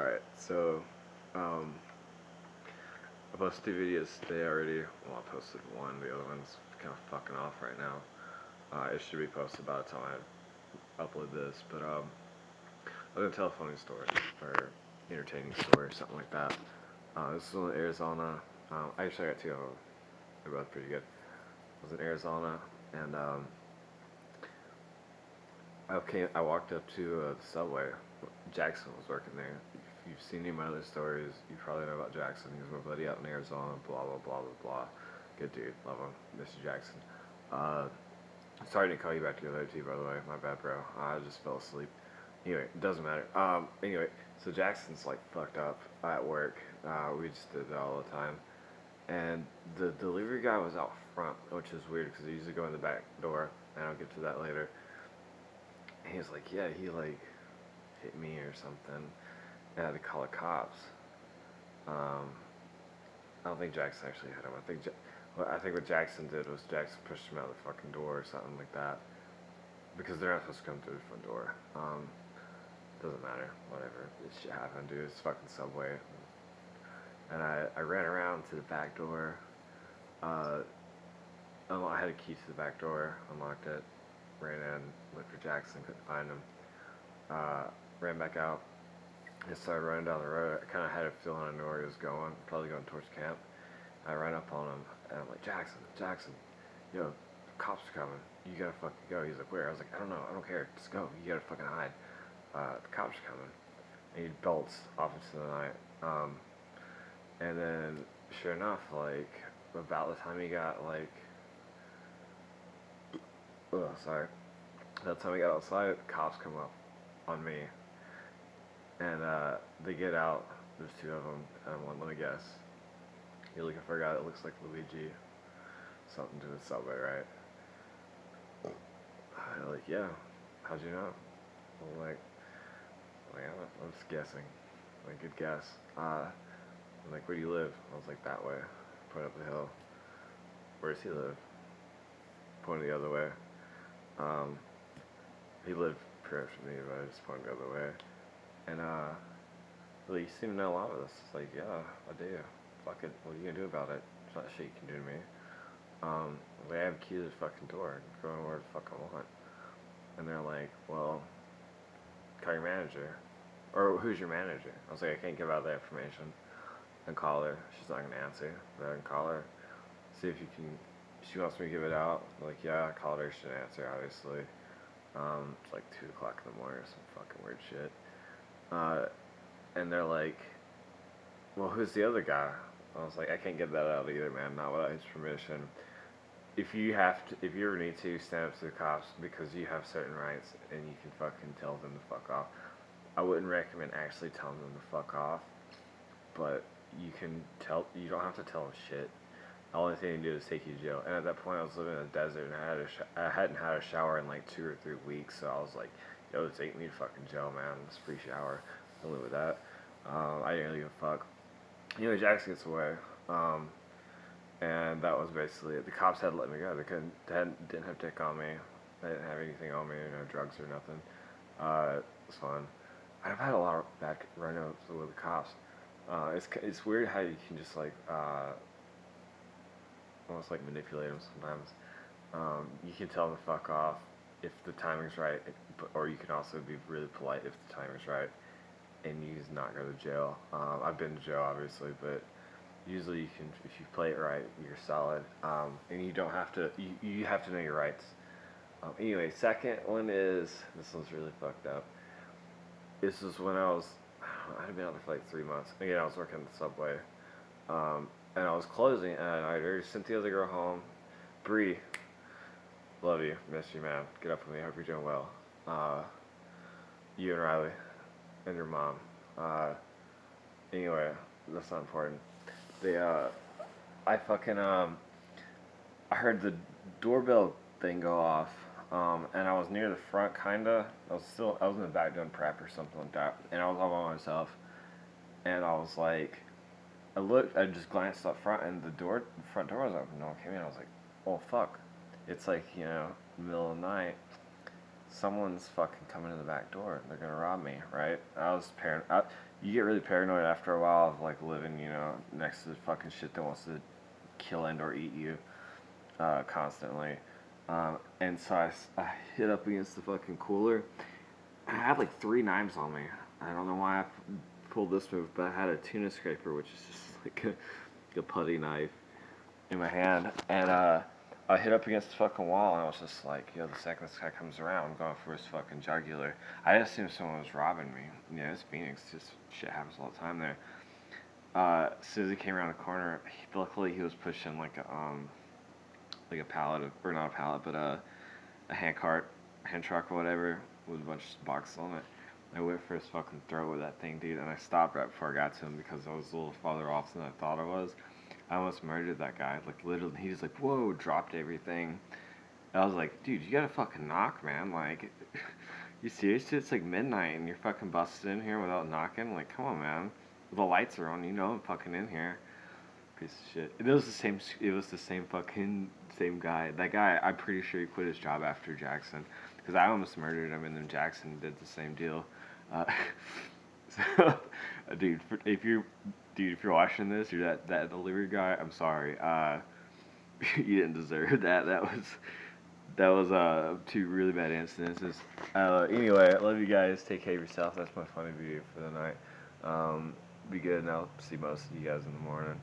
Alright, so, um, I posted 2 videos today already. Well, I posted one, the other one's kind of fucking off right now. It should be posted by the time I upload this, but, I was gonna tell a funny story, or entertaining story, or something like that. This is in Arizona. Actually, I got two of them. They're both pretty good. I was in Arizona, and, I walked up to the subway. Jackson was working there. If you've seen any of my other stories, you probably know about Jackson. He was my buddy out in Arizona, blah, blah, blah, blah, blah. Good dude, love him, Mr. Jackson. Sorry to call you back together too, by the way. My bad, bro. I just fell asleep. Anyway, it doesn't matter. Anyway, so Jackson's like fucked up at work. We just did that all the time. And the delivery guy was out front, which is weird because he usually go in the back door, and I'll get to that later. And he was like, yeah, he like hit me or something. And I had to call the cops. I don't think Jackson actually hit him. I think what Jackson did was Jackson pushed him out the fucking door or something like that. Because they're not supposed to come through the front door. Doesn't matter. Whatever. This shit happened, dude. It's fucking Subway. And I ran around to the back door. I had a key to the back door. Unlocked it. Ran in. Looked for Jackson. Couldn't find him. Ran back out. I started running down the road. I kind of had a feeling I knew where he was going. Probably going towards camp. I ran up on him. And I'm like, Jackson. Yo, cops are coming. You gotta fucking go. He's like, where? I was like, I don't know. I don't care. Just go. You gotta fucking hide. The cops are coming. And he bolts off into the night. And then, sure enough, like, about the time he got, like, By the time we got outside, the cops come up on me. And, they get out. There's two of them. And let me guess. You're looking for a guy that looks like Luigi. Something to the Subway, right? They're like, yeah. How'd you know? I'm like, I'm just guessing. Like, good guess. I'm like, where do you live? I was like, that way. Point up the hill. Where does he live? Pointing the other way. He lived pretty much from me, but I just pointed the other way. And, well, you seem to know a lot of this. It's like, yeah, I do. Fuck it. What are you gonna do about it? It's not shit you can do to me. I have a key to the fucking door. Go anywhere the fuck I want. And they're like, well, call your manager. Or who's your manager? I was like, I can't give out that information. And call her. She's not gonna answer. But I can call her. See if you can. She wants me to give it out. I'm like, yeah, I called her. She didn't answer, obviously. It's like 2 o'clock in the morning or some fucking weird shit. And they're like, well, who's the other guy? I was like, I can't get that out either, man. Not without his permission. If you ever need to, stand up to the cops because you have certain rights and you can fucking tell them to fuck off. I wouldn't recommend actually telling them to fuck off, but you don't have to tell them shit. The only thing they do is take you to jail. And at that point, I was living in the desert and I hadn't had a shower in like 2 or 3 weeks, so I was like, yo, take me to fucking jail, man. It's a free shower. I'll live with that. I didn't really give a fuck. Anyway, Jackson gets away. And that was basically it. The cops had to let me go. They didn't have to take on me. They didn't have anything on me, drugs or nothing. It was fun. I've had a lot of bad run-ups with the cops. It's weird how you can just like almost like manipulate them sometimes. You can tell them to fuck off if the timing's right, or you can also be really polite if the timing's right, and you just not go to jail. I've been to jail obviously, but usually you can, if you play it right, you're solid. And you don't have to, you have to know your rights. Anyway, second one is, this one's really fucked up. This was when I had been out there for like 3 months. Again, I was working at the Subway. And I was closing, and I already sent the other girl home. Bree, love you, miss you, man. Get up with me, hope you're doing well. You and Riley, and your mom. Anyway, that's not important. I heard the doorbell thing go off, and I was near the front, kinda. I was in the back doing prep or something like that, and I was all by myself, and I was like, I just glanced up front, and the front door was open. No one came in. I was like, oh fuck, it's like, middle of the night. someone's fucking coming to the back door. They're gonna rob me, right? I was paranoid. You get really paranoid after a while of like living, you know, next to the fucking shit that wants to kill and or eat you constantly. And so I hit up against the fucking cooler. I had like 3 knives on me. I don't know why I pulled this move, but I had a tuna scraper, which is just like a putty knife in my hand, and I hit up against the fucking wall, and I was just like, yo, the second this guy comes around, I'm going for his fucking jugular. I assumed someone was robbing me. You know, it's Phoenix, just shit happens all the time there. As soon as he came around the corner, luckily he was pushing like a pallet of, or not a pallet, but a hand cart, hand truck or whatever, with a bunch of boxes on it. I went for his fucking throat with that thing, dude, and I stopped right before I got to him because I was a little farther off than I thought I was. I almost murdered that guy. Like, literally, he was like, whoa, dropped everything. And I was like, dude, you gotta fucking knock, man. Like, you serious? It's like midnight and you're fucking busted in here without knocking? Like, come on, man. The lights are on, you know I'm fucking in here. Piece of shit. It was the same fucking, same guy. That guy, I'm pretty sure he quit his job after Jackson. Because I almost murdered him and then Jackson did the same deal. So, dude, if you're watching this, you're that delivery guy. I'm sorry. You didn't deserve that. That was 2 really bad incidences. Anyway, I love you guys. Take care of yourself. That's my funny video for the night. Be good, and I'll see most of you guys in the morning.